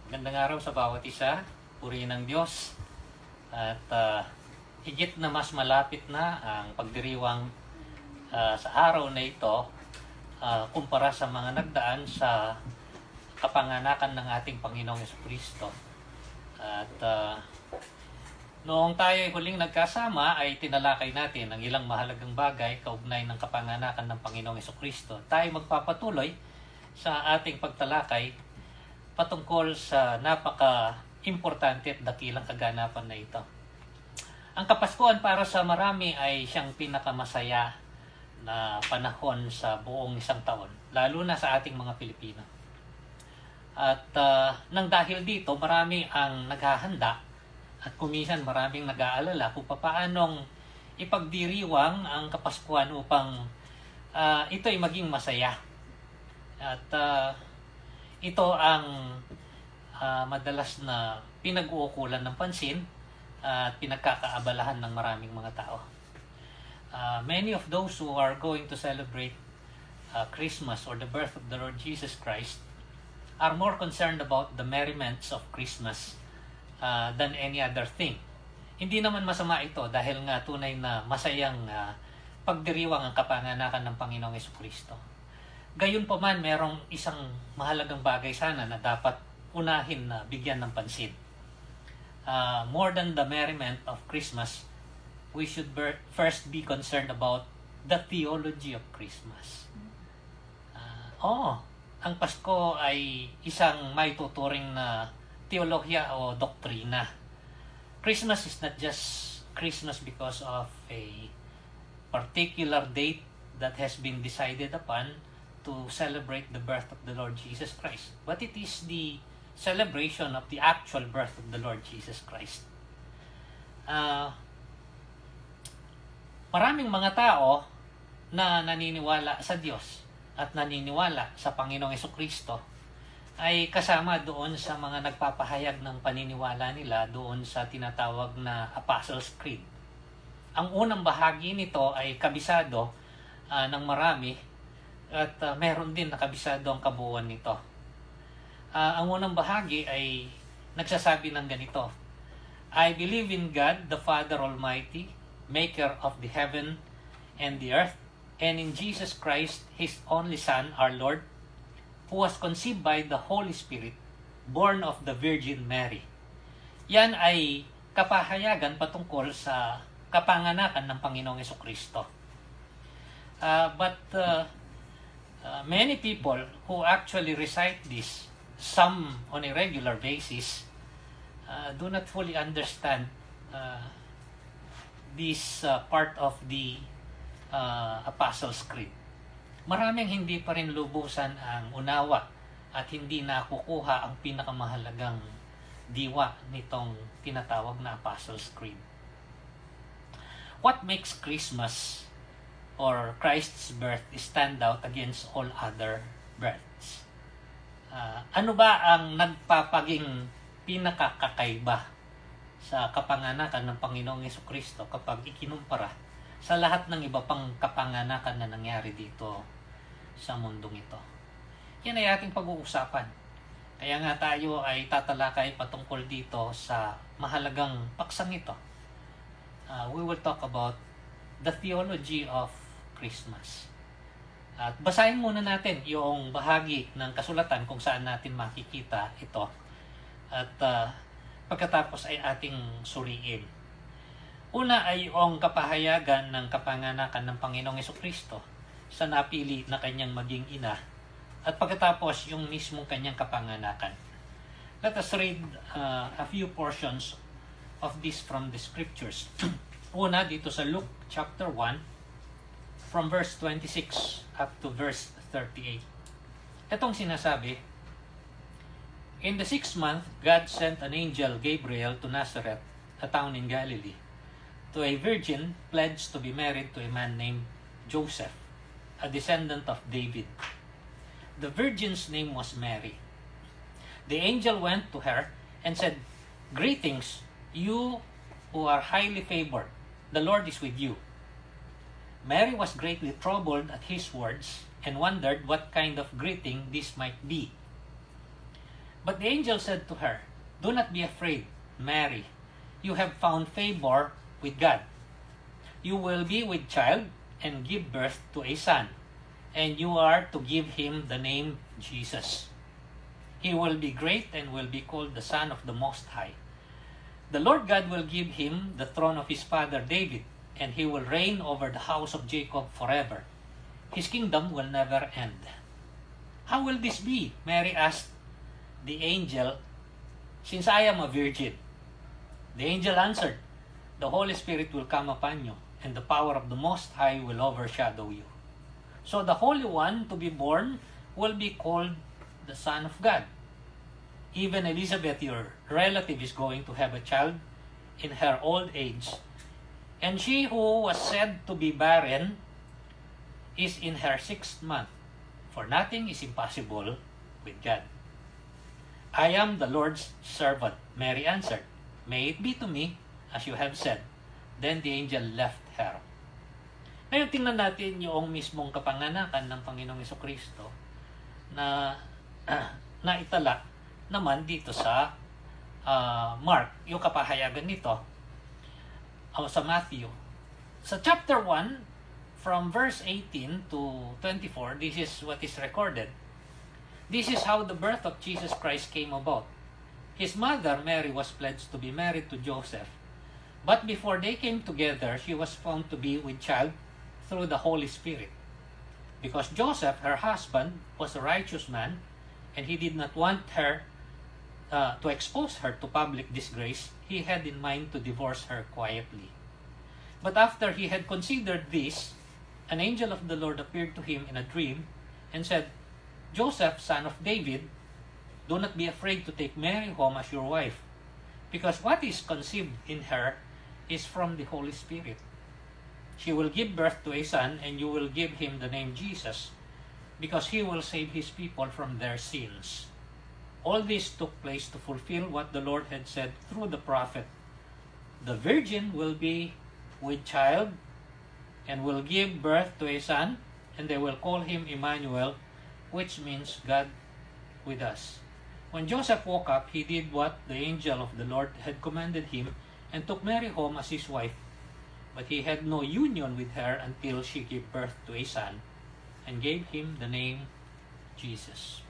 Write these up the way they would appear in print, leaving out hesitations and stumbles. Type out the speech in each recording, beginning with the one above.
Gandang araw sa bawat isa, purihin ng Diyos. At higit na mas malapit na ang pagdiriwang sa araw na ito kumpara sa mga nagdaan sa kapanganakan ng ating Panginoong Jesucristo. At noong tayo ay huling nagkasama ay tinalakay natin ang ilang mahalagang bagay kaugnay ng kapanganakan ng Panginoong Jesucristo. Tayo magpapatuloy sa ating pagtalakay patungkol sa napaka-importante at dakilang kaganapan na ito. Ang Kapaskuhan para sa marami ay siyang pinakamasaya na panahon sa buong isang taon, lalo na sa ating mga Pilipino. At nang dahil dito, marami ang naghahanda at kuminsan maraming nag-aalala kung paanong ipagdiriwang ang Kapaskuhan upang ito ay maging masaya. At ito ang madalas na pinag-uukulan ng pansin at pinagkakaabalahan ng maraming mga tao. Many of those who are going to celebrate Christmas or the birth of the Lord Jesus Christ are more concerned about the merriments of Christmas than any other thing. Hindi naman masama ito dahil nga tunay na masayang pagdiriwang ang kapanganakan ng Panginoong Jesucristo. Gayunpaman, merong isang mahalagang bagay sana na dapat unahin na bigyan ng pansin. More than the merriment of Christmas, we should first be concerned about the theology of Christmas. Ang Pasko ay isang may tuturing na teolohiya o doktrina. Christmas is not just Christmas because of a particular date that has been decided upon to celebrate the birth of the Lord Jesus Christ, but it is the celebration of the actual birth of the Lord Jesus Christ. Maraming mga tao na naniniwala sa Diyos at naniniwala sa Panginoong Jesucristo ay kasama doon sa mga nagpapahayag ng paniniwala nila doon sa tinatawag na Apostles' Creed. Ang unang bahagi nito ay kabisado ng marami at meron din nakabisado ang kabuuan nito. Ang unang bahagi ay nagsasabi ng ganito: I believe in God, the Father Almighty, maker of the heaven and the earth, and in Jesus Christ, His only Son, our Lord, who was conceived by the Holy Spirit, born of the Virgin Mary. Yan ay kapahayagan patungkol sa kapanganakan ng Panginoong Jesucristo. But many people who actually recite this, some on a regular basis, do not fully understand this part of the Apostles' Creed. Maraming hindi pa rin lubusan ang unawa at hindi nakukuha ang pinakamahalagang diwa nitong tinatawag na Apostles' Creed. What makes Christmas or Christ's birth stand out against all other births? Ano ba ang nagpapaging pinakakakaiba sa kapanganakan ng Panginoong Jesucristo kapag ikinumpara sa lahat ng iba pang kapanganakan na nangyari dito sa mundong ito? Yan ay ating pag-uusapan. Kaya nga tayo ay tatalakay patungkol dito sa mahalagang paksang ito. We will talk about the theology of Christmas. At basahin muna natin yung bahagi ng kasulatan kung saan natin makikita ito. At pagkatapos ay ating suriin. Una ay yung kapahayagan ng kapanganakan ng Panginoong Jesucristo sa napili na kanyang maging ina. At pagkatapos yung mismong kanyang kapanganakan. Let us read a few portions of this from the scriptures. Una dito sa Luke chapter 1, from verse 26 up to verse 38. Itong sinasabi, In the 6th month, God sent an angel, Gabriel, to Nazareth, a town in Galilee, to a virgin pledged to be married to a man named Joseph, a descendant of David. The virgin's name was Mary. The angel went to her and said, Greetings, you who are highly favored. The Lord is with you. Mary was greatly troubled at his words and wondered what kind of greeting this might be. But the angel said to her, "Do not be afraid, Mary. You have found favor with God. You will be with child and give birth to a son, and you are to give him the name Jesus. He will be great and will be called the Son of the Most High. The Lord God will give him the throne of his father David, and he will reign over the house of Jacob forever. His kingdom will never end." "How will this be?" Mary asked the angel, "since I am a virgin?" The angel answered, "The Holy Spirit will come upon you, and the power of the Most High will overshadow you. So the Holy One to be born will be called the Son of God. Even Elizabeth, your relative, is going to have a child in her old age, and she who was said to be barren is in her 6th month, for nothing is impossible with God." "I am the Lord's servant," Mary answered. "May it be to me as you have said." Then the angel left her. Ngayon tingnan natin yung mismong kapanganakan ng Panginoong Jesucristo na naitala naman dito sa Mark, yung kapahayagan nito sa Matthew. Sa chapter 1, from verse 18 to 24, this is what is recorded. This is how the birth of Jesus Christ came about. His mother, Mary, was pledged to be married to Joseph. But before they came together, she was found to be with child through the Holy Spirit. Because Joseph, her husband, was a righteous man, and he did not want her to expose her to public disgrace, he had in mind to divorce her quietly. But after he had considered this, an angel of the Lord appeared to him in a dream and said, "Joseph, son of David, do not be afraid to take Mary home as your wife, because what is conceived in her is from the Holy Spirit. She will give birth to a son, and you will give him the name Jesus, because he will save his people from their sins." All this took place to fulfill what the Lord had said through the prophet. "The virgin will be with child and will give birth to a son, and they will call him Emmanuel," which means God with us. When Joseph woke up, he did what the angel of the Lord had commanded him and took Mary home as his wife. But he had no union with her until she gave birth to a son and gave him the name Jesus.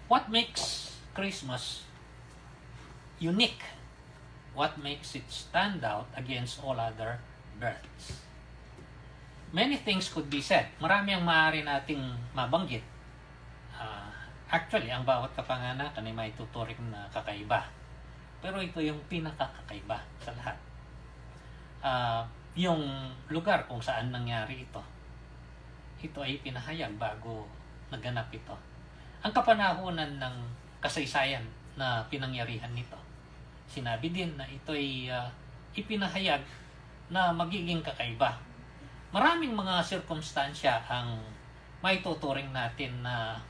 What makes Christmas unique? What makes it stand out against all other births? Many things could be said. Marami ang maaari nating mabanggit. Actually, ang bawat kapanganakan ay may tuturing na kakaiba. Pero ito yung pinakakakaiba sa lahat. Yung lugar kung saan nangyari ito. Ito ay pinahayag bago naganap ito. Ang kapanahunan ng kasaysayan na pinangyarihan nito. Sinabi din na ito ay ipinahayag na magiging kakaiba. Maraming mga sirkumstansya ang may tuturing natin na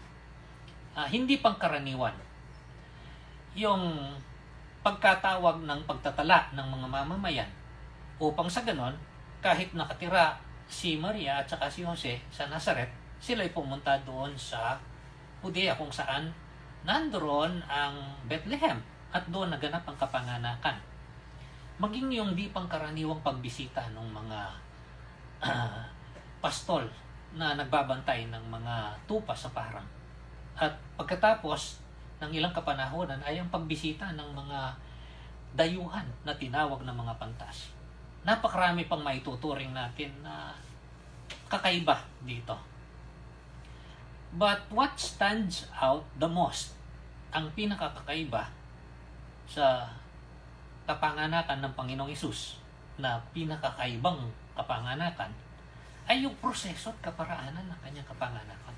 hindi pangkaraniwan. Yung pagkatawag ng pagtatala ng mga mamamayan upang sa ganon, kahit nakatira si Maria at saka si Jose sa Nazaret, sila'y pumunta doon sa Judea kung saan nandoon ang Bethlehem at doon naganap ang kapanganakan. Maging yung di pangkaraniwang pagbisita ng mga pastol na nagbabantay ng mga tupa sa parang. At pagkatapos ng ilang kapanahonan ay ang pagbisita ng mga dayuhan na tinawag ng mga pantas. Napakarami pang maituturing natin na kakaiba dito. But what stands out the most, ang pinakakakaiba sa kapanganakan ng Panginoong Hesus, na pinakakaibang kapanganakan, ay yung proseso at kaparaanan ng kanyang kapanganakan.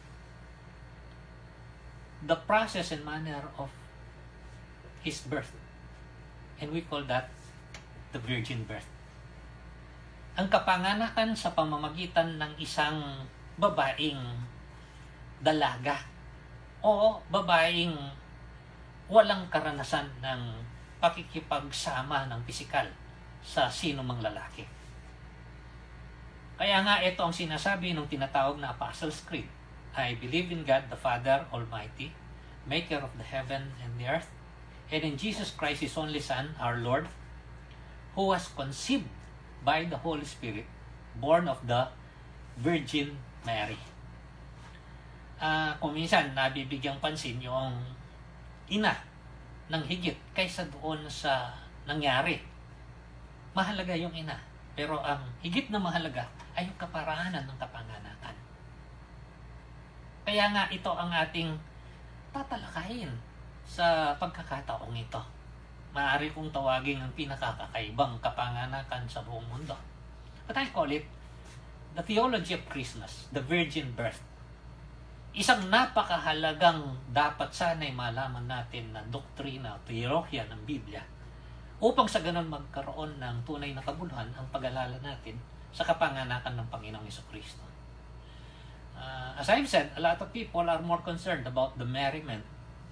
The process and manner of his birth. And we call that the virgin birth. Ang kapanganakan sa pamamagitan ng isang babaeng dalaga o babaeng walang karanasan ng pakikipagsama ng pisikal sa sino mang lalaki. Kaya nga ito ang sinasabi ng tinatawag na Apostles' Creed. I believe in God the Father Almighty, maker of the heaven and the earth, and in Jesus Christ, His only Son, our Lord, who was conceived by the Holy Spirit, born of the Virgin Mary. Kung minsan nabibigyang pansin yung ina ng higit kaysa doon sa nangyari. Mahalaga yung ina, pero ang higit na mahalaga ay yung kaparaanan ng kapanganakan. Kaya nga ito ang ating tatalakayin sa pagkakataong ito. Maaari kong tawagin ang pinakakakaibang kapanganakan sa buong mundo. But I call it the theology of Christmas, the virgin birth. Isang napakahalagang dapat sana'y malaman natin na doktrina, teolohiya ng Biblia upang sa ganun magkaroon ng tunay na kabuluhan ang pag-alala natin sa kapanganakan ng Panginoong Jesucristo. As I've said, a lot of people are more concerned about the merriment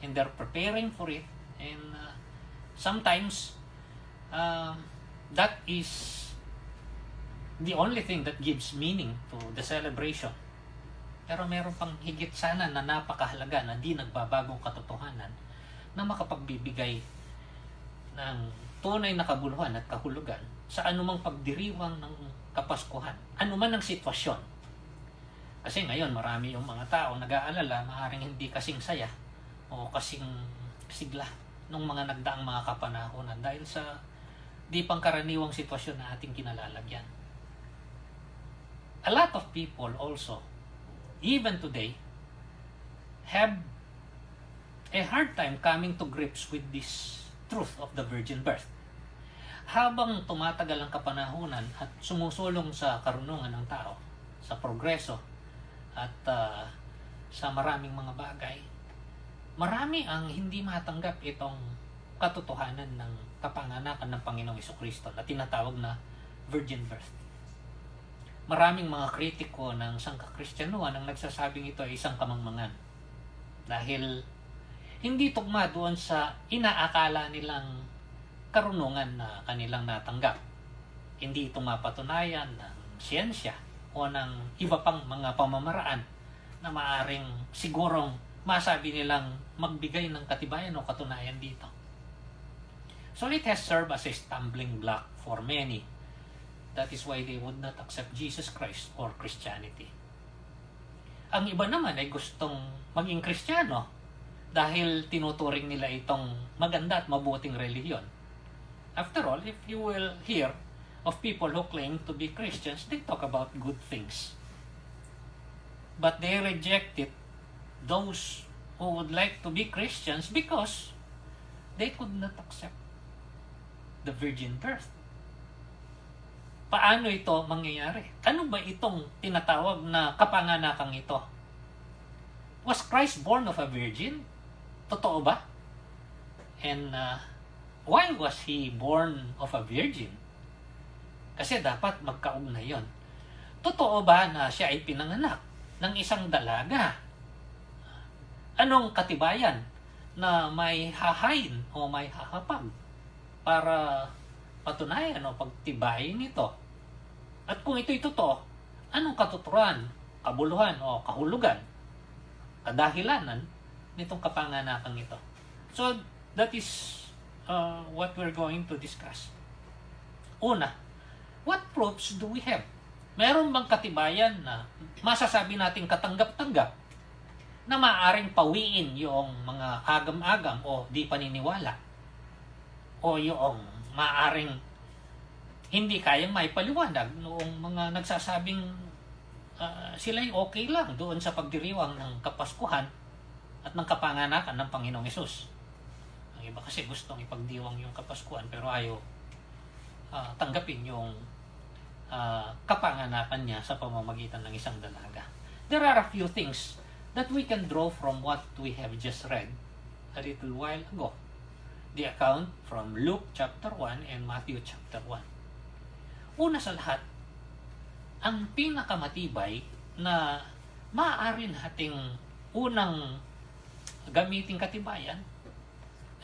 and they're preparing for it, and sometimes that is the only thing that gives meaning to the celebration. Pero meron pang higit sana na napakahalaga na di nagbabagong katotohanan na makapagbibigay ng tunay na kabuluhan at kahulugan sa anumang pagdiriwang ng Kapaskuhan, anuman ang sitwasyon. Kasi ngayon marami yung mga tao nag-aalala, maaaring hindi kasing saya o kasing sigla nung mga nagdaang mga kapanahonan dahil sa di pangkaraniwang sitwasyon na ating kinalalagyan. A lot of people also, even today, have a hard time coming to grips with this truth of the virgin birth. Habang tumatagal ang kapanahunan at sumusulong sa karunungan ng tao, sa progreso, at sa maraming mga bagay, marami ang hindi matanggap itong katotohanan ng kapanganakan ng Panginoong Jesucristo na tinatawag na virgin birth. Maraming mga kritiko ng sangkakristyanuhan ang nagsasabing ito ay isang kamangmangan dahil hindi tugma doon sa inaakala nilang karunungan na kanilang natanggap. Hindi ito mapatunayan ng siyensya o ng iba pang mga pamamaraan na maaring sigurong masabi nilang magbigay ng katibayan o katunayan dito. So it has served as a stumbling block for many. That is why they would not accept Jesus Christ or Christianity. Ang iba naman ay gustong maging Kristiyano dahil tinuturing nila itong maganda at mabuting relihiyon. After all, if you will hear of people who claim to be Christians, they talk about good things. But they rejected those who would like to be Christians because they could not accept the virgin birth. Paano ito mangyayari? Ano ba itong tinatawag na kapanganakang ito? Was Christ born of a virgin? Totoo ba? And why was He born of a virgin? Kasi dapat magkaugnay yon. Totoo ba na siya ay pinanganak ng isang dalaga? Anong katibayan na may hahain o may hahapag para patunayan o pagtibayin ito? At kung ito'y totoo, anong katuturan, kabuluhan o kahulugan, kadahilanan nitong kapanganakang ito? So, that is what we're going to discuss. Una, what proofs do we have? Meron bang katibayan na masasabi nating katanggap-tanggap na maaaring pawiin yung mga agam-agam o di paniniwala o yung maaaring hindi kayang maipaliwanag noong mga nagsasabing sila'y okay lang doon sa pagdiriwang ng Kapaskuhan at ng kapanganakan ng Panginoong Hesus. Ang iba kasi gustong ipagdiwang yung Kapaskuhan pero ayaw tanggapin yung kapanganakan niya sa pamamagitan ng isang dalaga. There are a few things that we can draw from what we have just read a little while ago. The account from Luke chapter 1 and Matthew chapter 1. Una sa lahat, ang pinakamatibay na maaari nating unang gamiting katibayan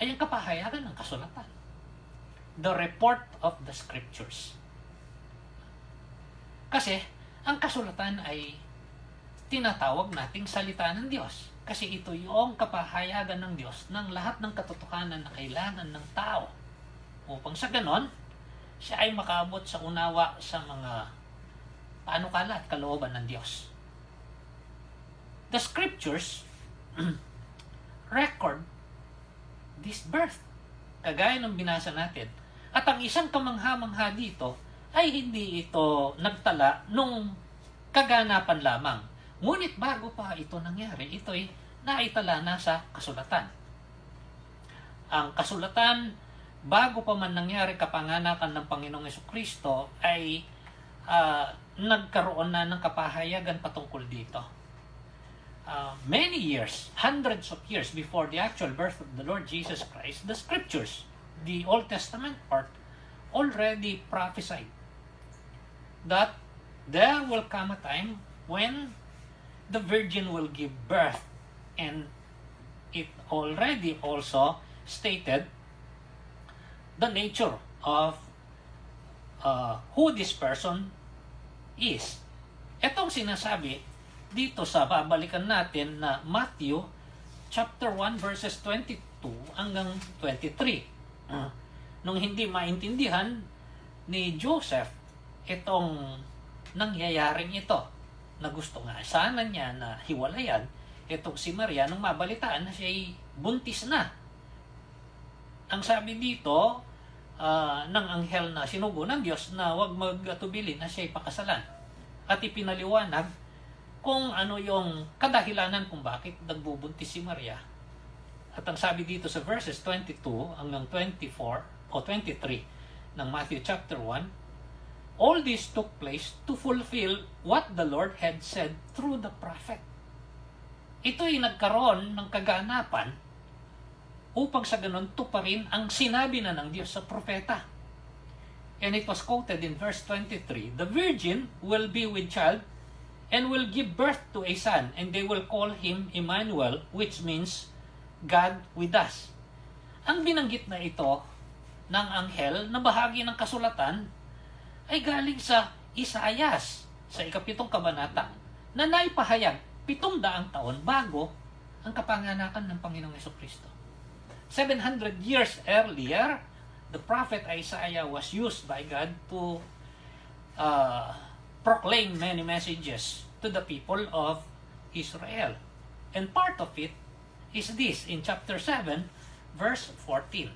ay ang kapahayagan ng kasulatan. The report of the scriptures. Kasi, ang kasulatan ay tinatawag nating salita ng Diyos. Kasi ito yung kapahayagan ng Diyos ng lahat ng katotohanan na kailangan ng tao. Upang sa ganon, siya ay makaabot sa unawa sa mga panukala at kalooban ng Diyos. The scriptures record this birth, kagaya ng binasa natin. At ang isang kamangha-mangha dito ay hindi ito nagtala nung kaganapan lamang. Ngunit bago pa ito nangyari, ito ay naitala na sa kasulatan. Ang kasulatan, bago pa man nangyari kapanganakan ng Panginoong Jesucristo, ay nagkaroon na ng kapahayagan patungkol dito. Many years, hundreds of years before the actual birth of the Lord Jesus Christ, the scriptures, the Old Testament part, already prophesied that there will come a time when the virgin will give birth, and it already also stated the nature of who this person is. Etong sinasabi dito sa babalikan natin na Matthew chapter 1 verses 22 hanggang 23. Nung hindi maintindihan ni Joseph itong nangyayaring ito, na gusto nga sana niya na hiwalayan itong si Maria nung mabalitaan na siya ay buntis na. Ang sabi dito ng anghel na sinugo ng Diyos na huwag magtubili na siya ay pakasalan. At ipinaliwanag kung ano yung kadahilanan kung bakit nagbubuntis si Maria. At ang sabi dito sa verses 22 hanggang 24 o 23 ng Matthew chapter 1, all this took place to fulfill what the Lord had said through the prophet. Ito'y nagkaroon ng kaganapan upang sa ganun tuparin ang sinabi na ng Diyos sa propeta. And it was quoted in verse 23, the virgin will be with child and will give birth to a son, and they will call him Emmanuel, which means God with us. Ang binanggit na ito ng anghel na bahagi ng kasulatan ay galing sa Isaias sa 7 kabanata na naipahayag 700 taon bago ang kapanganakan ng Panginoong Jesucristo. 700 years earlier, the prophet Isaiah was used by God to proclaim many messages to the people of Israel. And part of it is this in chapter 7, verse 14.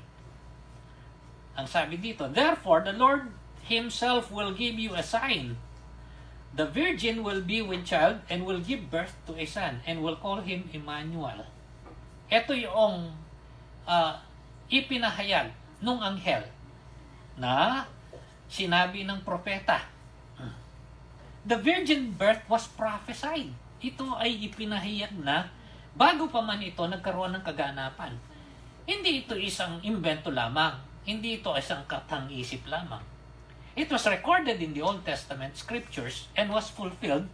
Ang sabi dito, therefore the Lord Himself will give you a sign. The virgin will be with child and will give birth to a son and will call him Emmanuel. Ito yung ipinahayag nung anghel na sinabi ng propeta. The virgin birth was prophesied. Ito ay ipinahayag na bago pa man ito nagkaroon ng kaganapan. Hindi ito isang imbento lamang. Hindi ito isang katang-isip lamang. It was recorded in the Old Testament scriptures and was fulfilled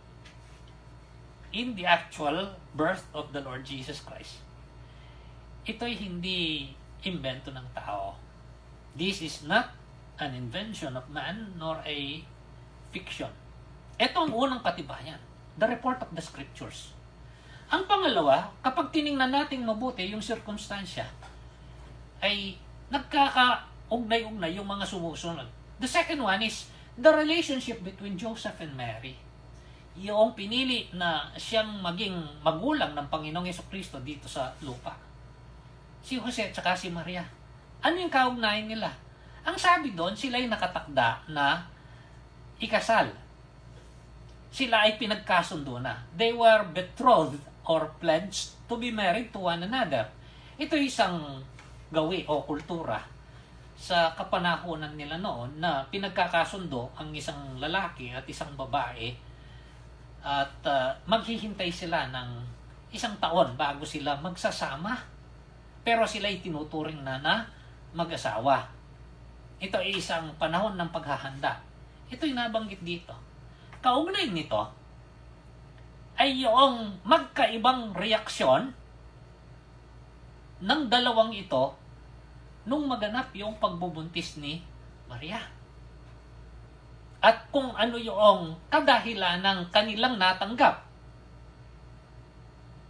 in the actual birth of the Lord Jesus Christ. Ito'y hindi imbento ng tao. This is not an invention of man nor a fiction. Ito ang unang katibayan, the report of the scriptures. Ang pangalawa, kapag tiningnan natin mabuti yung sirkumstansya, ay nagkakaugnay-ugnay yung mga sumusunod. The second one is the relationship between Joseph and Mary. Yung pinili na siyang maging magulang ng Panginoong Jesucristo dito sa lupa. Si Jose at saka si Maria. Ano yung kaugnayan nila? Ang sabi doon, sila ay nakatakda na ikasal. Sila ay pinagkasundo na. They were betrothed or pledged to be married to one another. Ito isang gawi o kultura sa kapanahunan nila noon na pinagkakasundo ang isang lalaki at isang babae at maghihintay sila ng isang taon bago sila magsasama. Pero sila ay tinuturing na mag-asawa. Ito ay isang panahon ng paghahanda. Ito'y nabanggit dito. Kaugnay nito ay yung magkaibang reaksyon ng dalawang ito nung maganap yung pagbubuntis ni Maria. At kung ano yung kadahilan ng kanilang natanggap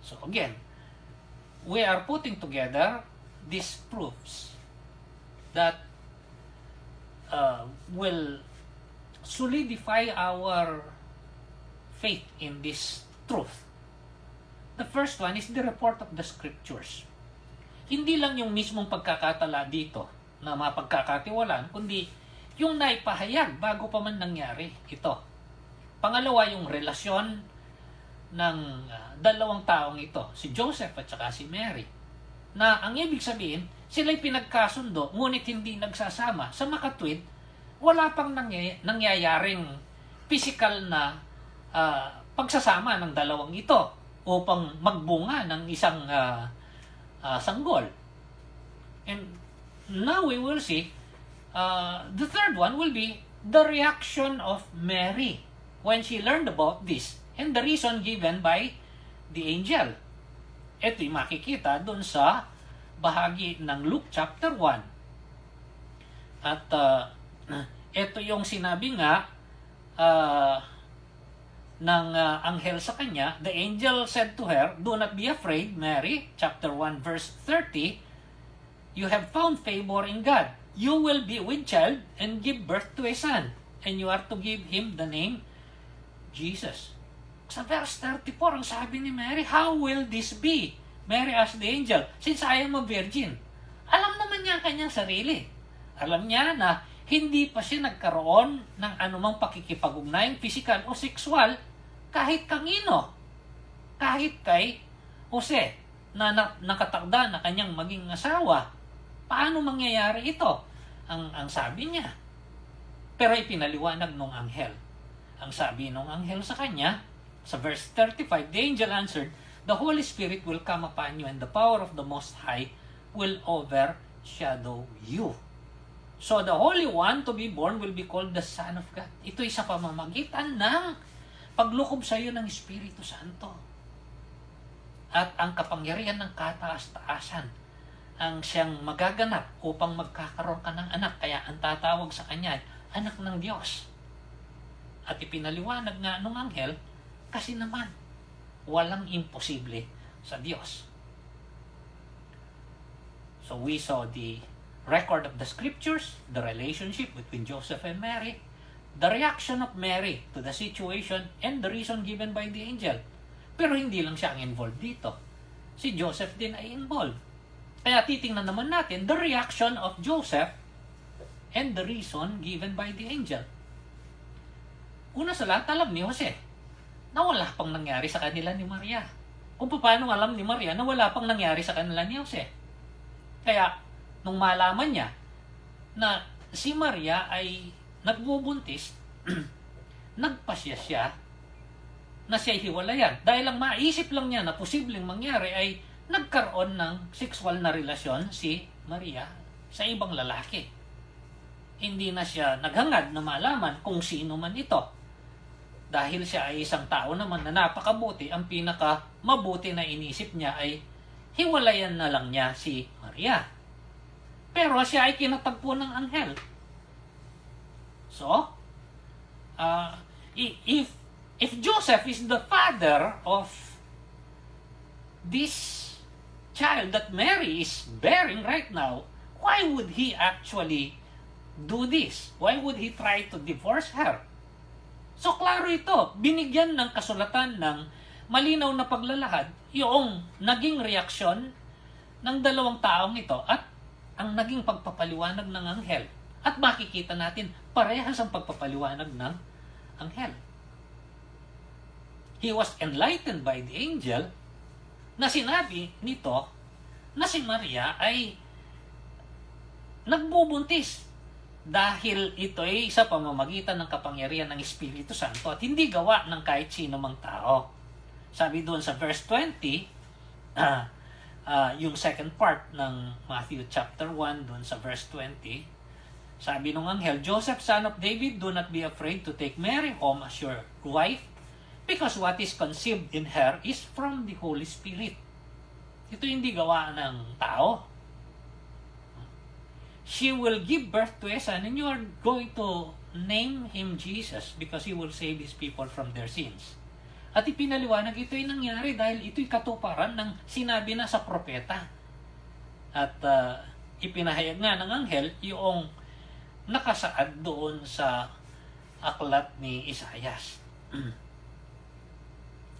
So again, we are putting together these proofs that will solidify our faith in this truth. The first one is the report of the scriptures. Hindi lang yung mismong pagkakatala dito na mapagkakatiwalaan, kundi yung naipahayag bago pa man nangyari ito. Pangalawa, yung relasyon ng dalawang taong ito, si Joseph at saka si Mary, na ang ibig sabihin, sila'y pinagkasundo, ngunit hindi nagsasama. Sa makatwid, wala pang nangyayaring physical na pagsasama ng dalawang ito upang magbunga ng isang sanggol. And now we will see, the third one will be the reaction of Mary when she learned about this and the reason given by the angel. Ito'y makikita dun sa bahagi ng Luke chapter 1. At ito yung sinabi nga ng anghel sa kanya. The angel said to her, "Do not be afraid, Mary," chapter 1 verse 30, "You have found favor in God. You will be with child and give birth to a son, and you are to give him the name Jesus." Sa verse 34, ang sabi ni Mary, "How will this be?" Mary asked the angel, "Since I am a virgin." Alam naman niya ang kanyang sarili. Alam niya na hindi pa siya nagkaroon ng anumang pakikipag-ugnayang physical o sexual kahit kanino. Kahit kay Jose na nakatakda na kanyang maging asawa. Paano mangyayari ito? Ang sabi niya. Pero ipinaliwanag nung anghel. Ang sabi nung anghel sa kanya, sa verse 35, the angel answered, "The Holy Spirit will come upon you and the power of the Most High will overshadow you. So the Holy One to be born will be called the Son of God." Ito'y sa pamamagitan ng paglukob sa iyo ng Espiritu Santo. At ang kapangyarihan ng kataas-taasan ang siyang magaganap upang magkakaroon ka ng anak. Kaya ang tatawag sa kanya ay anak ng Diyos. At ipinaliwanag nga nung anghel, kasi naman, walang imposible sa Diyos. So we saw the record of the scriptures, the relationship between Joseph and Mary, the reaction of Mary to the situation, and the reason given by the angel. Pero hindi lang siya ang involved dito. Si Joseph din ay involved. Kaya titingnan naman natin the reaction of Joseph and the reason given by the angel. Una sa lahat, alam ni Jose na wala pang nangyari sa kanila ni Maria. Kung paano alam ni Maria na wala pang nangyari sa kanila ni Jose. Kaya, nung malaman niya na si Maria ay nagbubuntis, nagpasya siya na siya'y hiwalayan. Dahil lang maisip lang niya na posibleng mangyari ay nagkaroon ng sexual na relasyon si Maria sa ibang lalaki. Hindi na siya naghangad na malaman kung sino man ito. Dahil siya ay isang tao naman na napakabuti, ang pinaka mabuti na inisip niya ay hiwalayan na lang niya si Maria. Pero siya ay kinatagpo ng anghel. So, if Joseph is the father of this child that Mary is bearing right now, why would he actually do this? Why would he try to divorce her? So, klaro ito. Binigyan ng kasulatan ng malinaw na paglalahad yung naging reaksyon ng dalawang taong ito at ang naging pagpapaliwanag ng anghel. At makikita natin parehas ang pagpapaliwanag ng anghel. He was enlightened by the angel na sinabi nito na si Maria ay nagbubuntis dahil ito ay sa pamamagitan ng kapangyarihan ng Espiritu Santo at hindi gawa ng kahit sino mang tao. Sabi doon sa verse 20, yung second part ng Matthew chapter 1, doon sa verse 20, sabi ng anghel, "Joseph, son of David, do not be afraid to take Mary home as your wife, because what is conceived in her is from the Holy Spirit." Ito hindi gawa ng tao. "She will give birth to a son, and you are going to name him Jesus, because he will save his people from their sins." At ipinaliwanag ito'y nangyari dahil ito'y katuparan ng sinabi na sa propeta. At ipinahayag nga ng anghel yung nakasaad doon sa aklat ni Isaias.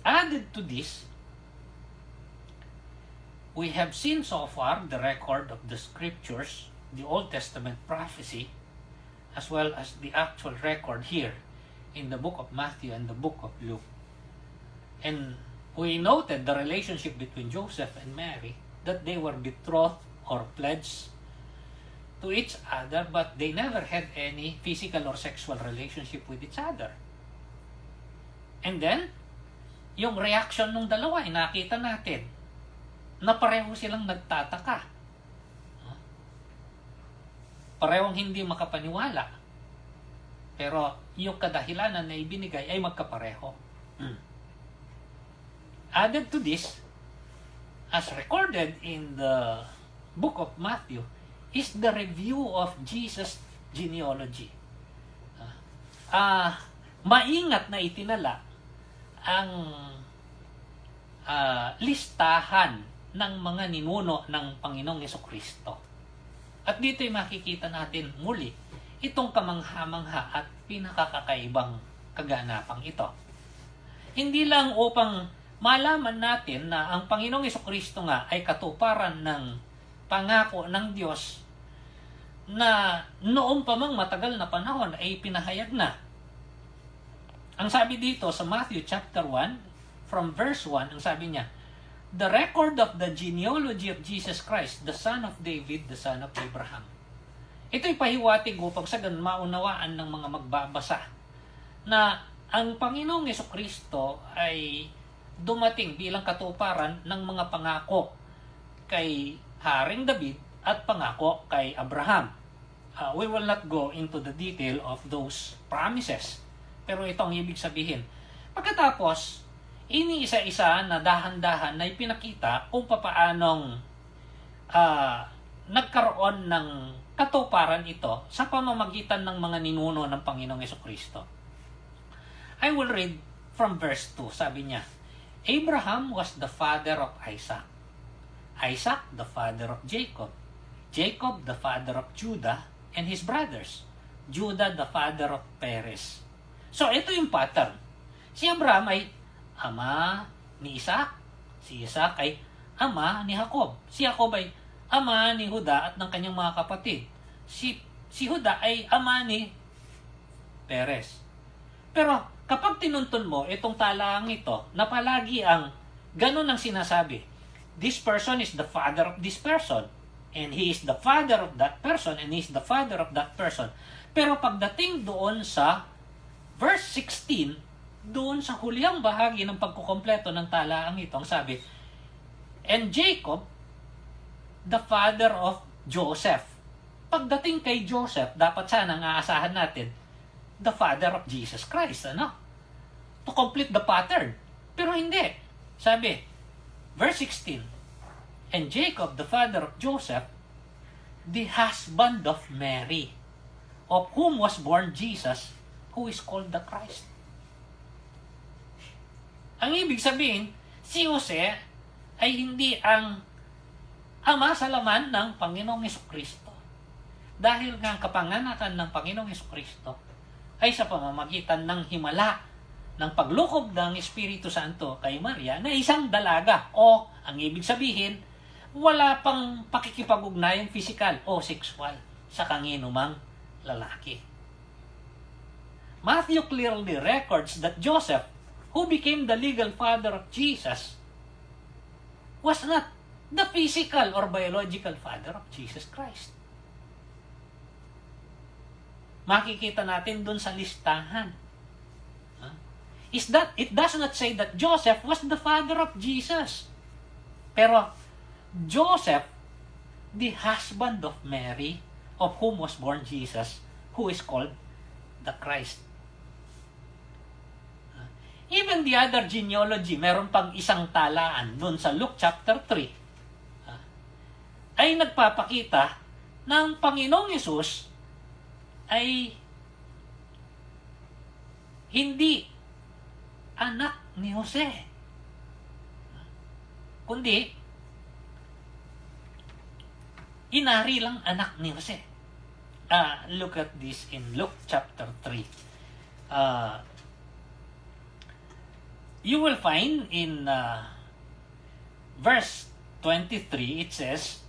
Added to this, we have seen so far the record of the scriptures, the Old Testament prophecy, as well as the actual record here in the book of Matthew and the book of Luke. And we noted the relationship between Joseph and Mary, that they were betrothed or pledged to each other, but they never had any physical or sexual relationship with each other. And then, yung reaction ng dalawa ay nakita natin na pareho silang nagtataka. Parehong hindi makapaniwala. Pero yung kadahilanan na ibinigay ay magkapareho. Added to this, as recorded in the book of Matthew, is the review of Jesus' genealogy. Maingat na itinala ang listahan ng mga ninuno ng Panginoong Jesucristo. At dito'y makikita natin muli itong kamangha-mangha at pinakakakaibang kaganapang ito. Hindi lang upang malaman natin na ang Panginoong Jesucristo nga ay katuparan ng pangako ng Diyos na noong pa mang matagal na panahon ay pinahayag na. Ang sabi dito sa Matthew chapter 1, from verse 1, ang sabi niya, the record of the genealogy of Jesus Christ, the son of David, the son of Abraham. Ito'y pahiwatig upang sa ganun maunawaan ng mga magbabasa na ang Panginoong Jesucristo ay dumating bilang katuparan ng mga pangako kay Haring David at pangako kay Abraham. We will not go into the detail of those promises. Pero ito ang ibig sabihin. Pagkatapos, iniisa-isa na dahan-dahan na ipinakita kung papaanong nagkaroon ng katuparan ito sa pamamagitan ng mga ninuno ng Panginoong Jesucristo. I will read from verse 2. Sabi niya, Abraham was the father of Isaac. Isaac, the father of Jacob. Jacob, the father of Judah and his brothers. Judah, the father of Perez. So, ito yung pattern. Si Abraham ay ama ni Isaac. Si Isaac ay ama ni Jacob. Si Jacob ay ama ni Judah at ng kanyang mga kapatid. Si Judah ay ama ni Perez. Pero, kapag tinuntun mo itong talaang ito, na palagi ang ganun ang sinasabi, this person is the father of this person, and he is the father of that person, and he is the father of that person. Pero pagdating doon sa verse 16, doon sa huliang bahagi ng pagkukompleto ng talaang ito, ang sabi, and Jacob, the father of Joseph. Pagdating kay Joseph, dapat sanang aasahan natin, the father of Jesus Christ, ano? To complete the pattern. Pero hindi. Sabi, verse 16, and Jacob, the father of Joseph, the husband of Mary, of whom was born Jesus, who is called the Christ. Ang ibig sabihin, si Jose ay hindi ang ama sa laman ng Panginoong Jesucristo. Dahil nga ang kapanganakan ng Panginoong Jesucristo ay sa pamamagitan ng himala ng paglukob ng Espiritu Santo kay Maria na isang dalaga o ang ibig sabihin, wala pang pakikipag-ugnayang physical o sexual sa kanginumang lalaki. Matthew clearly records that Joseph, who became the legal father of Jesus, was not the physical or biological father of Jesus Christ. Makikita natin dun sa listahan. It does not say that Joseph was the father of Jesus. Pero Joseph, the husband of Mary, of whom was born Jesus, who is called the Christ. Even the other genealogy, meron pang isang talaan dun sa Luke chapter 3, ay nagpapakita ng Panginoong Yesus ay hindi anak ni Jose. Kundi, inari lang anak ni Jose. Look at this in Luke chapter 3. You will find in verse 23, it says,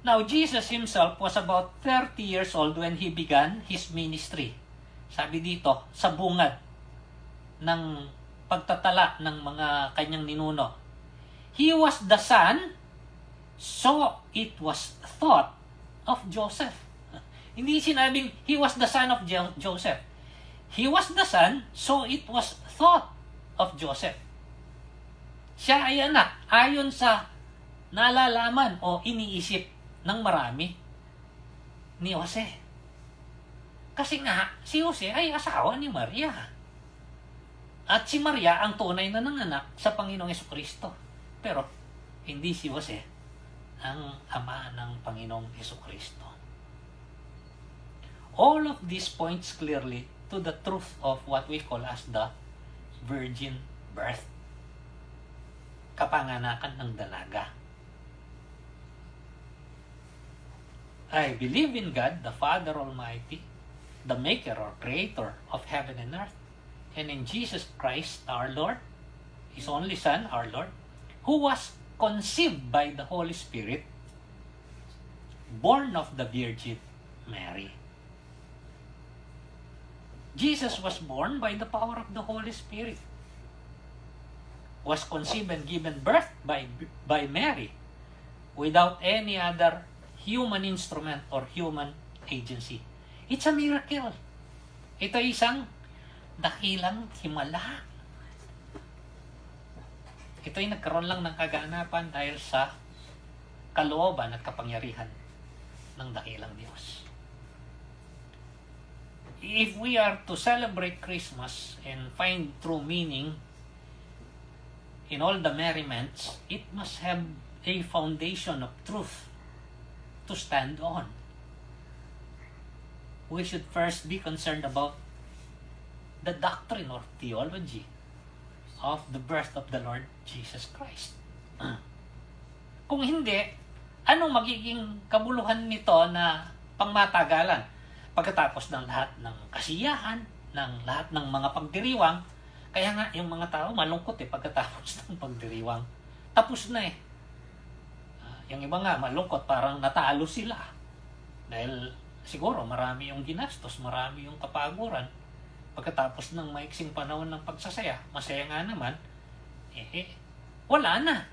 Now Jesus himself was about 30 years old when he began his ministry. Sabi dito, sa bungad ng pagtatala ng mga kanyang ninuno. He was the son, so it was thought of Joseph. Hindi sinabing he was the son of Joseph. He was the son, so it was thought of Joseph. Siya ay anak ayon sa nalalaman o iniisip ng marami ni Jose. Kasi nga, si Jose ay asawa ni Maria. At si Maria ang tunay na nanganak sa Panginoong Jesucristo. Pero, hindi si Jose ang ama ng Panginoong Jesucristo. All of this points clearly to the truth of what we call as the virgin birth. Kapanganakan ng dalaga. I believe in God, the Father Almighty, the maker or creator of heaven and earth, and in Jesus Christ our Lord, His only Son, our Lord, who was conceived by the Holy Spirit, born of the Virgin Mary. Jesus was born by the power of the Holy Spirit, was conceived and given birth by Mary without any other human instrument or human agency. It's a miracle. Ito isang dakilang himala. Ito ay nagkaroon lang ng kaganapan dahil sa kalooban at kapangyarihan ng dakilang Diyos. If we are to celebrate Christmas and find true meaning in all the merriments, it must have a foundation of truth to stand on. We should first be concerned about the doctrine or theology of the birth of the Lord Jesus Christ. Kung hindi, anong magiging kabuluhan nito na pangmatagalan pagkatapos ng lahat ng kasiyahan, ng lahat ng mga pagdiriwang? Kaya nga, yung mga tao malungkot pagkatapos ng pagdiriwang. Tapos na yung iba nga malungkot, parang natalo sila. Dahil siguro marami yung ginastos, marami yung kapaguran. Pagkatapos ng maiksing panahon ng pagsasaya, masaya nga naman, wala na.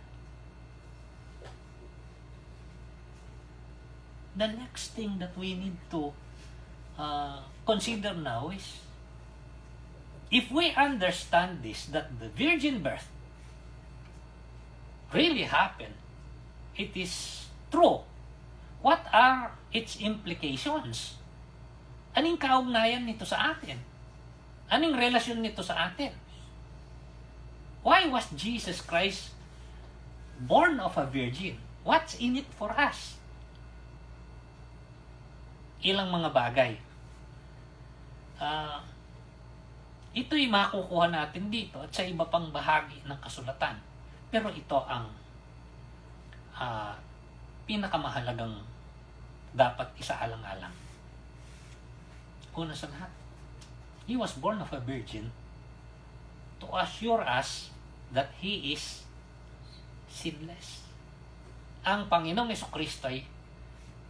The next thing that we need to consider now is, if we understand this, that the virgin birth really happened, it is true. What are its implications? Anong kaugnayan nito sa atin? Anong relasyon nito sa atin? Why was Jesus Christ born of a virgin? What's in it for us? Ilang mga bagay. Ito'y makukuha natin dito at sa iba pang bahagi ng kasulatan. Pero ito ang pinakamahalagang dapat isaalang-alang. Una sa lahat, He was born of a virgin to assure us that He is sinless. Ang Panginoong Jesucristo ay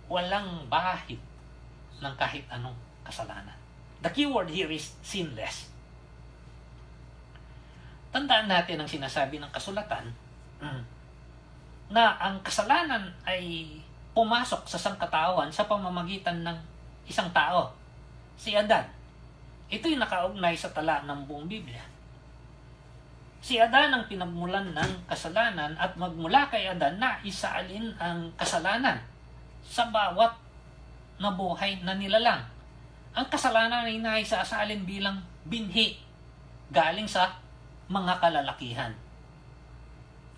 walang bahid ng kahit anong kasalanan. The keyword here is sinless. Tandaan natin ang sinasabi ng kasulatan na ang kasalanan ay pumasok sa sangkatauhan sa pamamagitan ng isang tao, si Adan. Ito'y nakaugnay sa tala ng buong Biblia. Si Adan ang pinagmulan ng kasalanan at magmula kay Adan na isaalin ang kasalanan sa bawat nabuhay na nilalang. Ang kasalanan ay naisaasalin bilang binhi galing sa mga kalalakihan.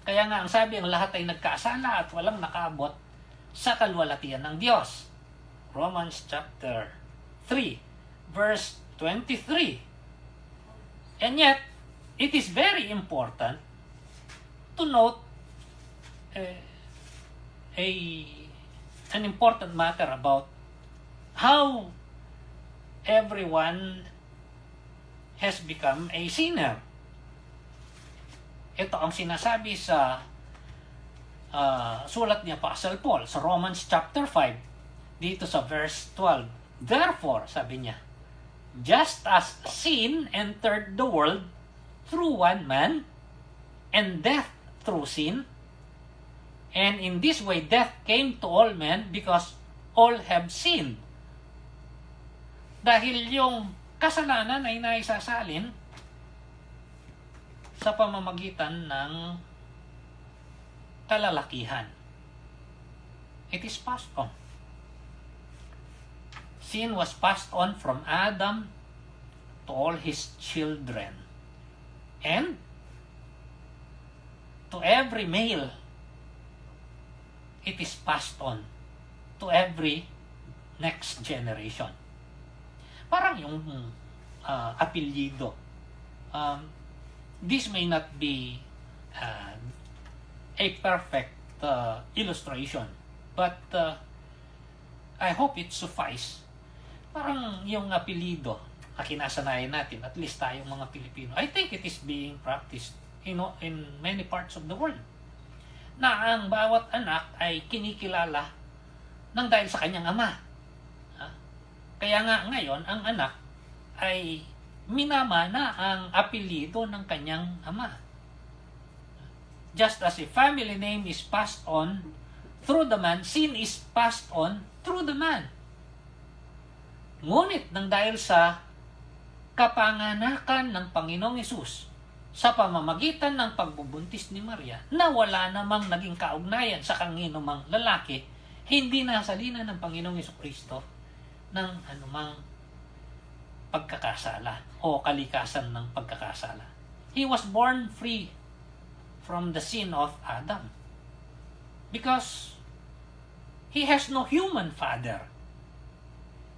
Kaya nga ang sabi, ang lahat ay nagkasala at walang nakaabot sa kalwalatian ng Diyos. Romans chapter 3 verse 23. And yet, it is very important to note an important matter about how everyone has become a sinner. Ito ang sinasabi sa sulat ni Apostle Paul sa Romans chapter 5, dito sa verse 12. Therefore, sabi niya, just as sin entered the world through one man, and death through sin, and in this way death came to all men because all have sinned. Dahil yung kasalanan ay naisasalin sa pamamagitan ng kalalakihan. It is passed on. Sin was passed on from Adam to all his children. And to every male, it is passed on to every next generation. Parang yung apelyido. This may not be a perfect illustration, but I hope it suffice. Parang yung apelyido, kinasanayan natin, at least tayong mga Pilipino. I think it is being practiced in many parts of the world. Na ang bawat anak ay kinikilala ng dahil sa kanyang ama. Kaya nga ngayon, ang anak ay minamana ang apelyido ng kanyang ama. Just as a family name is passed on through the man, sin is passed on through the man. Ngunit nang dahil sa kapanganakan ng Panginoong Hesus sa pamamagitan ng pagbubuntis ni Maria, na wala namang naging kaugnayan sa kanginumang lalaki, hindi nasalina ng Panginoong Hesukristo ng anumang pagkakasala o kalikasan ng pagkakasala. He was born free from the sin of Adam because he has no human father.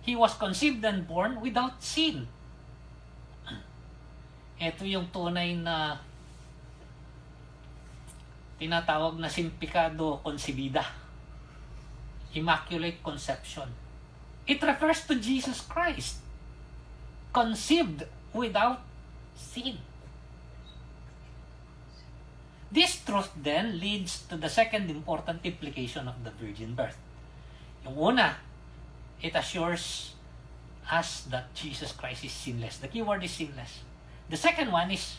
He was conceived and born without sin. Ito yung tunay na tinatawag na simplicado concebida. Immaculate conception. It refers to Jesus Christ, conceived without sin. This truth then leads to the second important implication of the virgin birth. Yung una, it assures us that Jesus Christ is sinless. The key word is sinless. The second one is,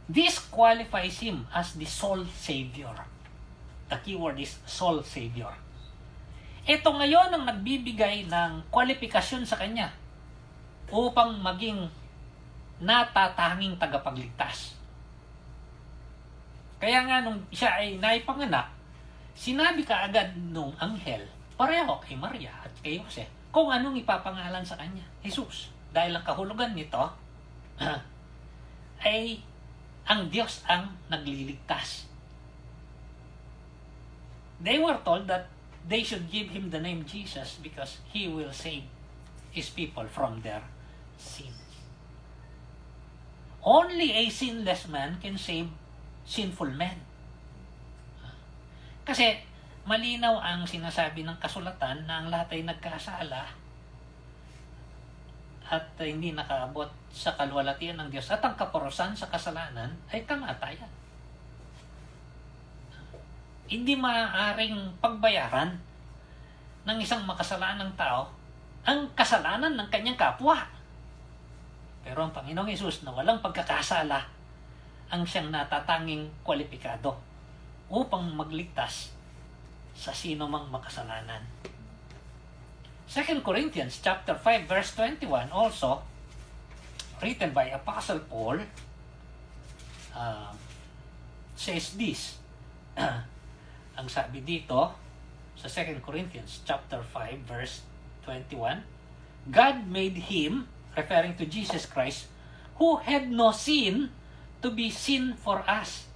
this qualifies him as the sole Savior. The key word is sole Savior. Ito ngayon ang nagbibigay ng kwalifikasyon sa kanya upang maging natatanging tagapagligtas. Kaya nga nung siya ay naipanganak, sinabi kaagad nung anghel, pareho kay Maria at kay Jose, kung anong ipapangalan sa kanya, Jesus. Dahil ang kahulugan nito ay ang Diyos ang nagliligtas. They were told that they should give him the name Jesus because he will save his people from their sins. Only a sinless man can save sinful men. Kasi malinaw ang sinasabi ng kasulatan na ang lahat ay nagkasala at hindi nakaabot sa kaluwalhatian ng Diyos at ang kaparusahan sa kasalanan ay kamatayan. Hindi maaaring pagbayaran ng isang makasalanang tao ang kasalanan ng kanyang kapwa. Pero ang Panginoong Hesus na walang pagkakasala ang siyang natatanging kwalipikado upang magligtas sa sino mang makasalanan. 2 Corinthians chapter 5 verse 21 also written by Apostle Paul says this. Ang sabi dito sa 2 Corinthians chapter 5 verse 21, God made him, referring to Jesus Christ, who had no sin, to be sin for us,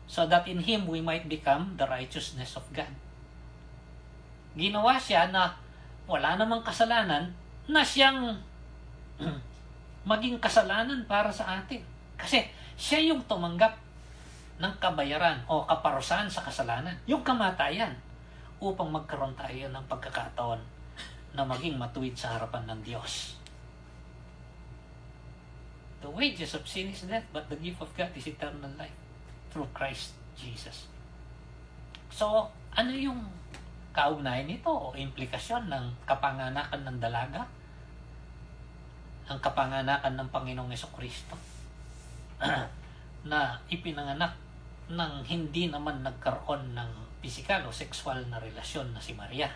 so that in him we might become the righteousness of God. Ginawa siya na wala namang kasalanan na siyang maging kasalanan para sa atin. Kasi siya yung tumanggap ng kabayaran o kaparusahan sa kasalanan, yung kamatayan, upang magkaroon tayo ng pagkakataon na maging matuwid sa harapan ng Diyos. The wages of sin is death, but the gift of God is eternal life through Christ Jesus. So, ano yung kaugnayan nito o implikasyon ng kapanganakan ng dalaga? Ang kapanganakan ng Panginoong Jesucristo na ipinanganak nang hindi naman nagkaroon ng pisikal o sexual na relasyon na si Maria.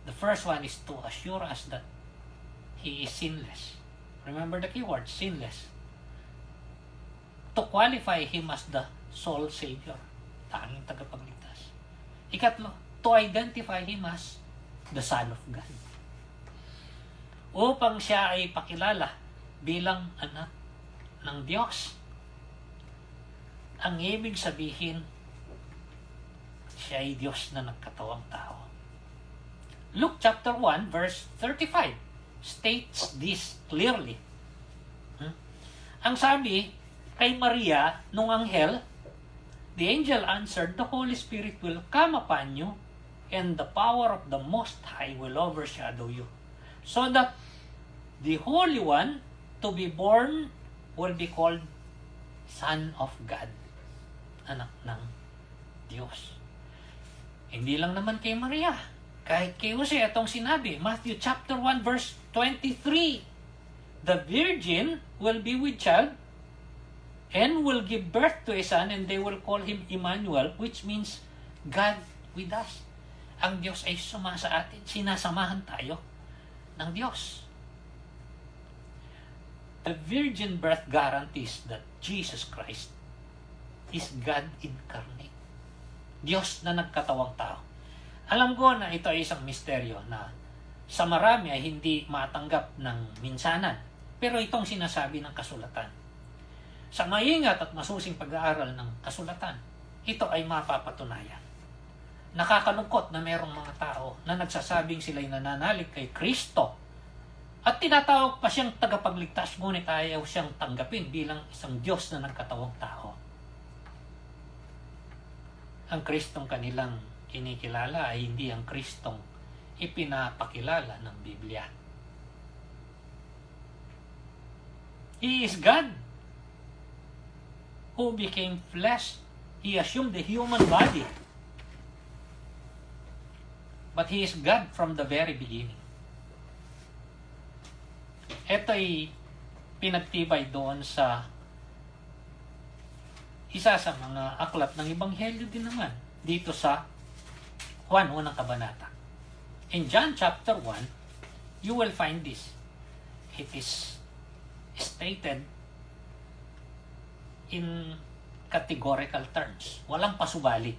The first one is to assure us that He is sinless. Remember the keyword, sinless. To qualify Him as the sole Savior, tanging tagapagligtas. Ikatlo, to identify Him as the Son of God. Upang siya ay pakilala bilang anak ng Diyos. Ang ibig sabihin, siya ay Diyos na nagkatawang tao. Luke chapter 1 verse 35 states this clearly. Ang sabi kay Maria nung anghel, the angel answered, the Holy Spirit will come upon you, and the power of the Most High will overshadow you. So that the Holy One to be born will be called Son of God. Anak ng Diyos. Hindi lang naman kay Maria. Kahit kay Jose, itong sinabi, Matthew chapter 1 verse 23, the virgin will be with child and will give birth to a son, and they will call him Emmanuel, which means God with us. Ang Diyos ay sumasa atin. Sinasamahan tayo ng Diyos. The virgin birth guarantees that Jesus Christ is God incarnate. Diyos na nagkatawang tao. Alam ko na ito ay isang misteryo na sa marami ay hindi matanggap ng minsanan. Pero itong sinasabi ng kasulatan. Sa maingat at masusing pag-aaral ng kasulatan, ito ay mapapatunayan. Nakakalungkot na merong mga tao na nagsasabing sila'y nananalig kay Kristo at tinatawag pa siyang tagapagligtas, ngunit ayaw siyang tanggapin bilang isang Diyos na nagkatawang tao. Ang Kristong kanilang kinikilala ay hindi ang Kristong ipinapakilala ng Biblia. He is God who became flesh. He assumed the human body. But He is God from the very beginning. Ito ay pinagtibay doon sa isa sa mga aklat ng Ebanghelyo din naman dito sa Juan, unang kabanata. In John chapter 1, you will find this. It is stated in categorical terms. Walang pasubali.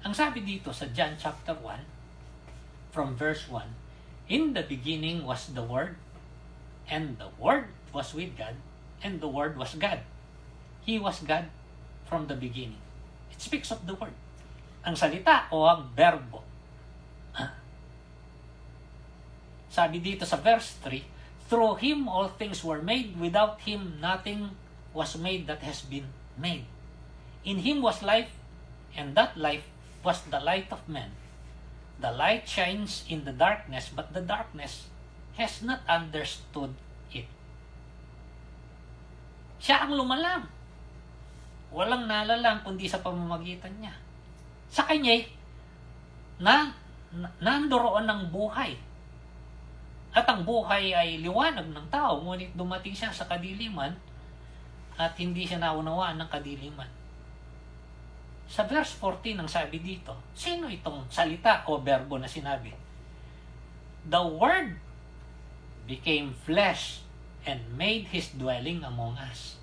Ang sabi dito sa John chapter 1, from verse 1, in the beginning was the Word, and the Word was with God, and the Word was God. He was God from the beginning. It speaks of the Word. Ang salita o ang berbo. Sabi dito sa verse 3, through Him all things were made, without Him nothing was made that has been made. In Him was life, and that life was the light of men. The light shines in the darkness, but the darkness has not understood it. Siya ang lumalang. Walang nalalang kundi sa pamamagitan niya. Sa kanya, nandoroon ng buhay. At ang buhay ay liwanag ng tao, ngunit dumating siya sa kadiliman at hindi siya naunawaan ng kadiliman. Sa verse 14 ang sabi dito, sino itong salita o berbo na sinabi? The Word became flesh and made His dwelling among us.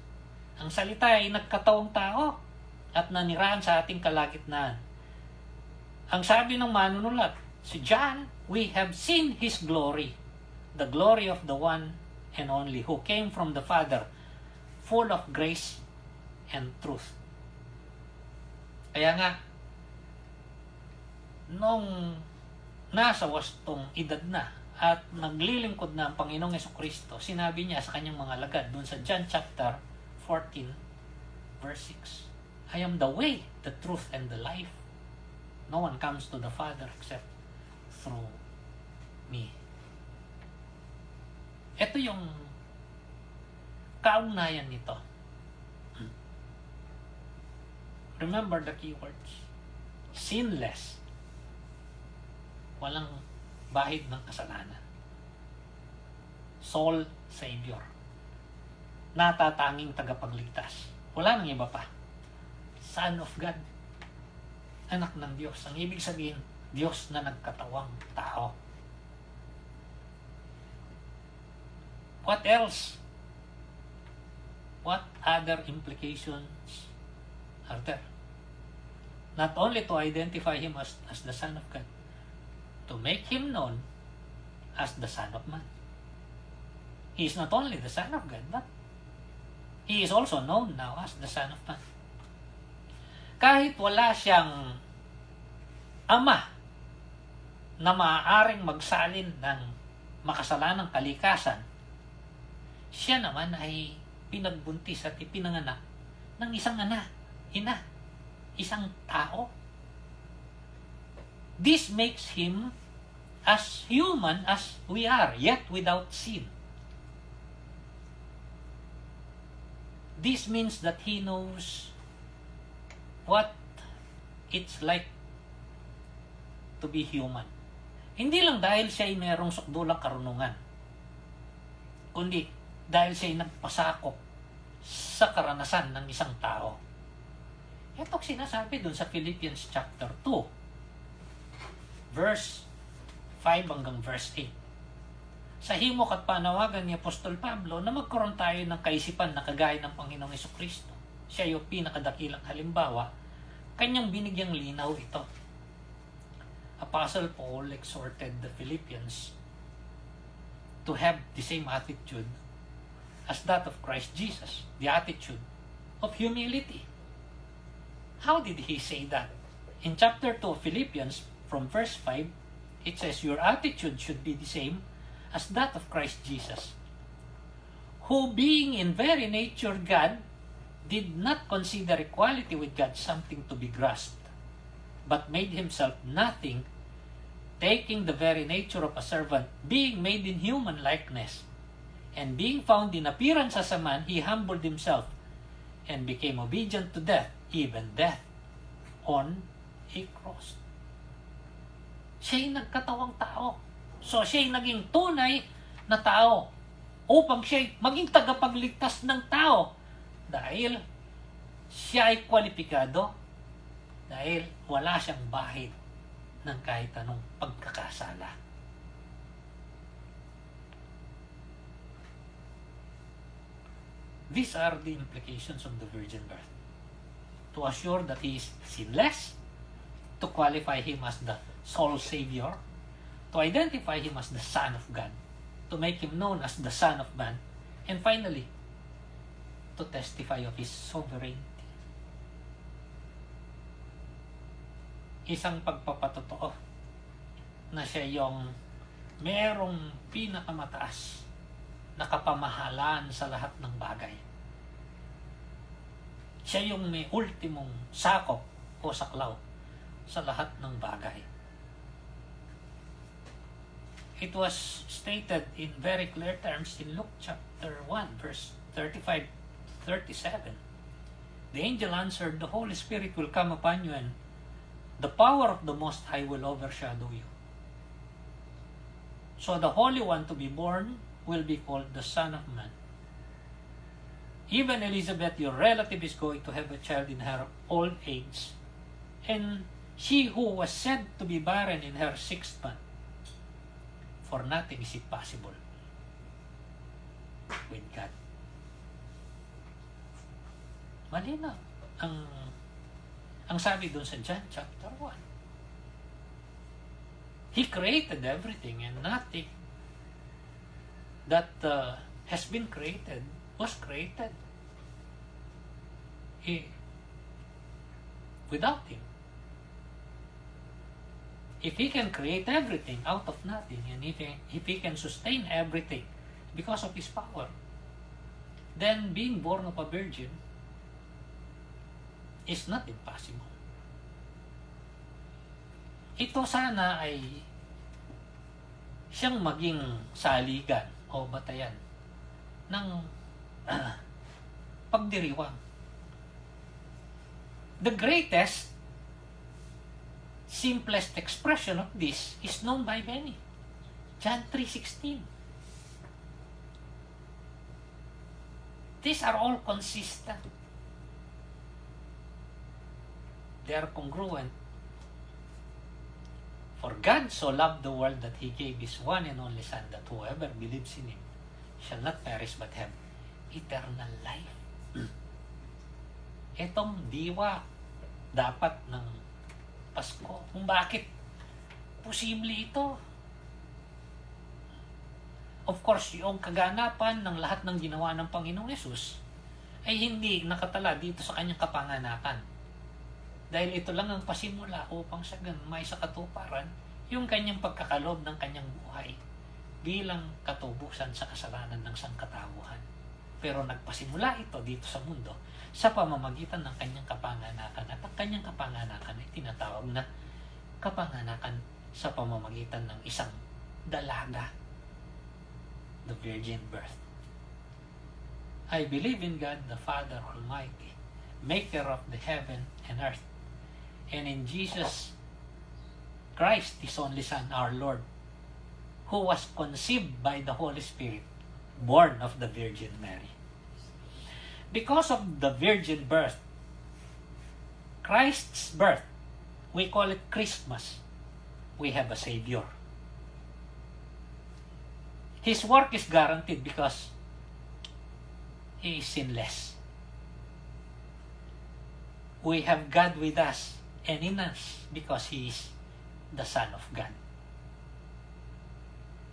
Ang salita ay nagkatawang tao at nanirahan sa ating kalagitnaan. Ang sabi ng manunulat, si John, we have seen His glory, the glory of the one and only who came from the Father, full of grace and truth. Kaya nga, nung nasa wastong edad na at naglilingkod na ang Panginoong Jesucristo, sinabi niya sa kanyang mga alagad doon sa John chapter 14 verse 6, I am the way, the truth, and the life. No one comes to the Father except through me. Ito yung kaugnayan nito. Remember the keywords. Sinless. Walang bahid ng kasalanan. Sole Savior. Natatanging tagapagligtas. Wala nang iba pa. Son of God. Anak ng Diyos. Ang ibig sabihin, Diyos na nagkatawang tao. What else? What other implications are there? Not only to identify Him as the Son of God, to make Him known as the Son of Man. He is not only the Son of God, but He is also known now as the Son of Man. Kahit wala siyang ama na maaaring magsalin ng makasalanang kalikasan, siya naman ay pinagbuntis at ipinanganak ng isang ina, isang tao. This makes Him as human as we are, yet without sin. This means that He knows what it's like to be human. Hindi lang dahil siya ay mayroong sukdulang karunungan, kundi dahil siya ay nagpasakop sa karanasan ng isang tao. Ito sinasabi dun sa Philippians chapter 2, verse 5 hanggang verse 8. Sa himok at panawagan ni Apostol Pablo na magkaroon tayo ng kaisipan na kagaya ng Panginoong Jesucristo. Siya yung pinakadakilang halimbawa, kanyang binigyang linaw ito. Apostle Paul exhorted the Philippians to have the same attitude as that of Christ Jesus, the attitude of humility. How did he say that? In chapter 2 of Philippians, from verse 5, it says, your attitude should be the same as that of Christ Jesus, who being in very nature God, did not consider equality with God something to be grasped, but made himself nothing, taking the very nature of a servant, being made in human likeness, and being found in appearance as a man, he humbled himself, and became obedient to death, even death on a cross. Siya'y nagkatawang tao. So siya'y naging tunay na tao upang siya'y maging tagapagligtas ng tao. Dahil siya ay kwalipikado, dahil wala siyang bahid ng kahit anong pagkakasala. These are the implications of the virgin birth. To assure that He is sinless, to qualify Him as the sole Savior, to identify Him as the Son of God, to make Him known as the Son of Man, and finally, to testify of His sovereignty. Isang pagpapatotoo na siya yung merong pinakamataas na kapamahalaan sa lahat ng bagay. Siya yung may ultimong sakop o saklaw sa lahat ng bagay. It was stated in very clear terms in Luke chapter 1, verse 35-37. The angel answered, the Holy Spirit will come upon you and the power of the Most High will overshadow you. So the Holy One to be born will be called the Son of Man. Even Elizabeth, your relative, is going to have a child in her old age. And she who was said to be barren in her 6th month, for nothing is impossible with God. Malinaw ang sabi doon sa John chapter 1. He created everything, and nothing that has been created was created without Him. If He can create everything out of nothing, and if He can sustain everything because of His power, then being born of a virgin is not impossible. Ito sana ay siyang maging saligan o batayan ng pagdiriwang. The greatest, simplest expression of this is known by many. John 3:16. These are all consistent. They are congruent. For God so loved the world that He gave His one and only Son, that whoever believes in Him shall not perish but have eternal life. Itong diwa dapat ng Pasko. Kung bakit posible ito? Of course, yung kaganapan ng lahat ng ginawa ng Panginoong Yesus ay hindi nakatala dito sa kanyang kapanganakan. Dahil ito lang ang pasimula upang sa may sa katuparan yung kanyang pagkakaloob ng kanyang buhay bilang katubusan sa kasalanan ng sangkatauhan. Pero nagpasimula ito dito sa mundo sa pamamagitan ng kanyang kapanganakan, at ang kanyang kapanganakan ay tinatawag na kapanganakan sa pamamagitan ng isang dalaga, the virgin birth. I believe in God the Father Almighty, maker of the heaven and earth, and in Jesus Christ, His only Son, our Lord, who was conceived by the Holy Spirit, born of the Virgin Mary. Because of the virgin birth, Christ's birth, we call it Christmas, we have a Savior. His work is guaranteed because He is sinless. We have God with us and in us because He is the Son of God.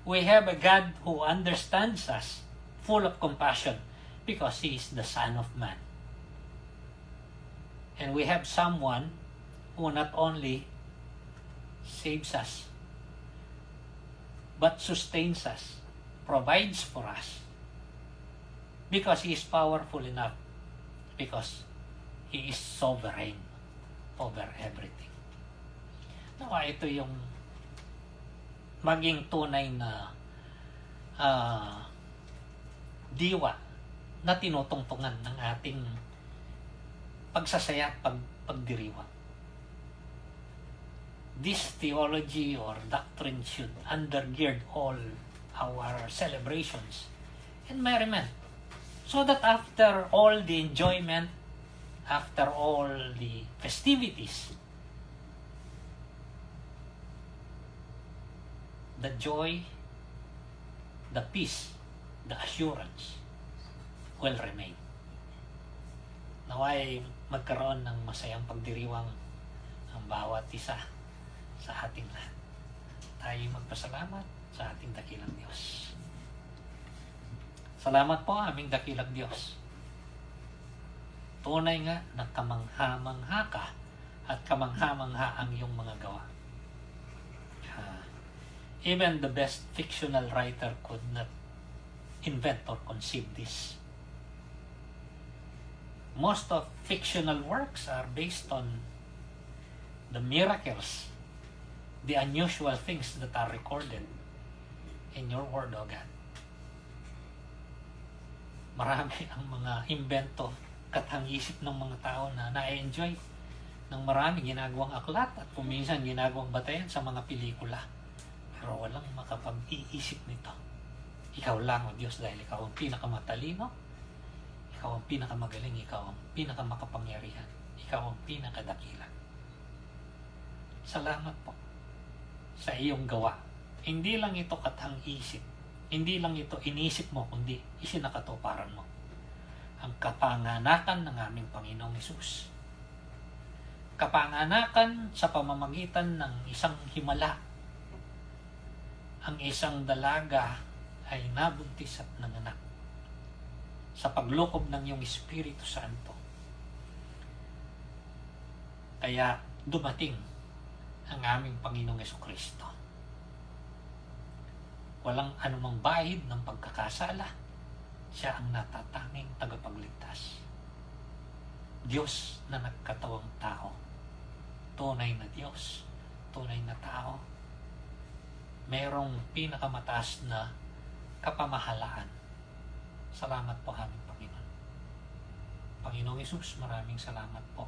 We have a God who understands us, full of compassion, because He is the Son of Man. And we have someone who not only saves us, but sustains us, provides for us, because He is powerful enough, because He is sovereign over everything. Nawa ito yung maging tunay na diwa na tinutungtungan ng ating pagsasaya at pagdiriwang. This theology or doctrine should undergird all our celebrations and merriment, so that after all the enjoyment, after all the festivities, the joy, the peace, the assurance will remain. Naway magkaroon ng masayang pagdiriwang ang bawat isa sa ating lahat. Tayo magpasalamat sa ating dakilang Diyos. Salamat po aming dakilang Diyos. Tunay nga na kamangha-mangha ka at kamangha-mangha ang iyong mga gawa. Even the best fictional writer could not invent or conceive this. Most of fictional works are based on the miracles, the unusual things that are recorded in your word, O God. Marami ang mga invento, katang-isip ng mga tao na na-enjoy ng marami ginagawang aklat at kuminsan ginagawang batayan sa mga pelikula. Pero walang makapag-iisip nito. Ikaw lang, O Diyos, dahil Ikaw ang pinakamatalino, Ikaw ang pinakamagaling, Ikaw ang pinakamakapangyarihan, Ikaw ang pinakadakila. Salamat po sa iyong gawa. Hindi lang ito katang-isip, hindi lang ito inisip mo, kundi isinakatuparan mo. Ang kapanganakan ng aming Panginoong Hesus. Kapanganakan sa pamamagitan ng isang himala. Ang isang dalaga ay nabuntis at nanganak sa paglukob ng iyong Espiritu Santo. Kaya dumating ang aming Panginoong Jesucristo. Walang anumang bahid ng pagkakasala. Siya ang natatanging tagapagligtas. Diyos na nagkatawang tao. Tunay na Diyos. Tunay na tao. Merong pinakamataas na kapamahalaan. Salamat po aming Panginoon. Panginoong Hesus, maraming salamat po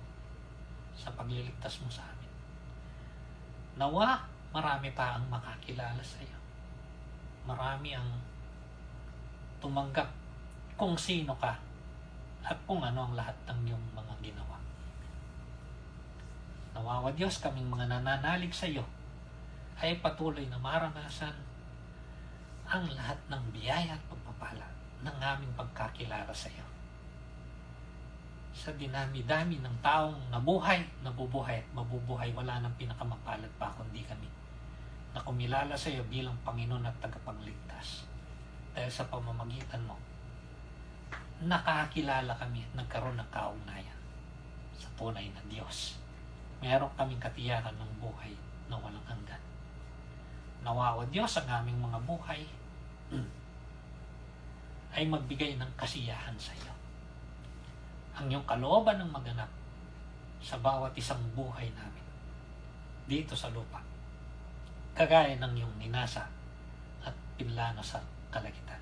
sa pagliligtas mo sa amin. Nawa, marami pa ang makakilala sa iyo. Marami ang tumanggap kung sino ka at kung ano ang lahat ng iyong mga ginawa. Nawawa Diyos, kaming mga nananalig sa iyo ay patuloy na maranasan ang lahat ng biyaya at pagpapala ng aming pagkakilala sa iyo. Sa dinami-dami ng taong nabubuhay at mabubuhay, wala nang pinakamapalad pa kundi kami na kumilala sa iyo bilang Panginoon at tagapagligtas. Dahil sa pamamagitan mo, nakakilala kami at nagkaroon ng kaugnayan sa tunay na Diyos. Meron kaming katiyakan ng buhay na walang hanggan. Nawa, O Diyos, ang aming mga buhay ay magbigay ng kasiyahan sa iyo. Ang iyong kalooban ng maganap sa bawat isang buhay namin dito sa lupa, kagaya ng iyong ninasa at pinlano sa kalagitan.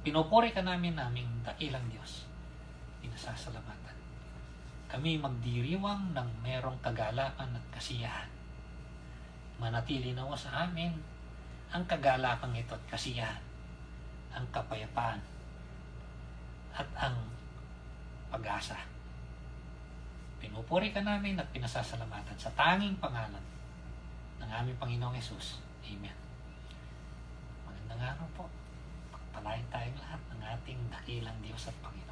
Pinupuri ka namin naming dakilang Diyos. Pinasasalamatan. Kami magdiriwang ng merong kagalakan at kasiyahan. Manatili nawa sa amin ang kagalakan ito at kasiyahan, ang kapayapaan at ang pag-asa. Pinupuri ka namin at pinasasalamatan sa tanging pangalan ng aming Panginoong Hesus. Amen. Magandang araw po. Pagpalain tayong lahat ng ating dakilang Diyos at Panginoon.